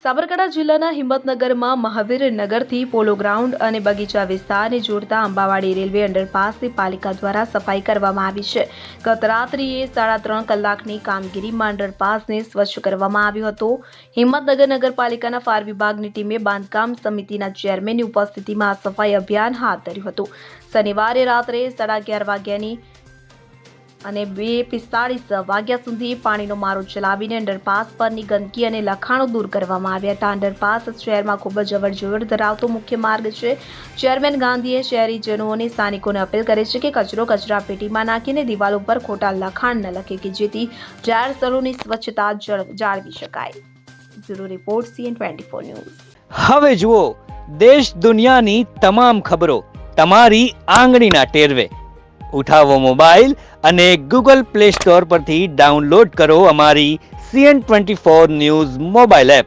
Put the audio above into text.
સાબરકાંઠા જિલ્લાના હિંમતનગરમાં મહાવીરનગરથી પોલો ગ્રાઉન્ડ અને બગીચા વિસ્તારને જોડતા અંબાવાડી રેલવે અંડરપાસની પાલિકા દ્વારા સફાઈ કરવામાં આવી છે. ગત રાત્રિએ 3.5 કલાકની કામગીરીમાં અંડરપાસને સ્વચ્છ કરવામાં આવ્યો હતો. હિંમતનગર નગરપાલિકાના ફાયર વિભાગની ટીમે બાંધકામ સમિતિના ચેરમેનની ઉપસ્થિતિમાં આ સફાઈ અભિયાન હાથ ધર્યું હતું. શનિવારે રાત્રે 11:30 વાગ્યાની અને 2:45 વાગ્યા સુધી પાણીનો મારો ચલાવીને અંડરપાસ પરની ગંદકી અને લખાણો દૂર કરવામાં આવ્યા હતા. અંડરપાસ શહેરમાં ખૂબ જ અવરજવર ધરાવતો મુખ્ય માર્ગ છે. ચેરમેન ગાંધીએ શહેરીજનો અને સ્થાનિકોને અપીલ કરી છે કે કચરો કચરાપેટીમાં નાખીને દિવાલો પર ખોટા લખાણ ન લખે કે જેથી જાહેર સ્થળોની સ્વચ્છતા જાળવી શકાય. Bureau report CN24 news. હવે જુઓ દેશ દુનિયાની તમામ ખબરો તમારી આંગળીના ટેરવે. ઉઠાવો મોબાઈલ અને Google Play Store પરથી ડાઉનલોડ કરો અમારી CN24 ન્યૂઝ મોબાઈલ એપ.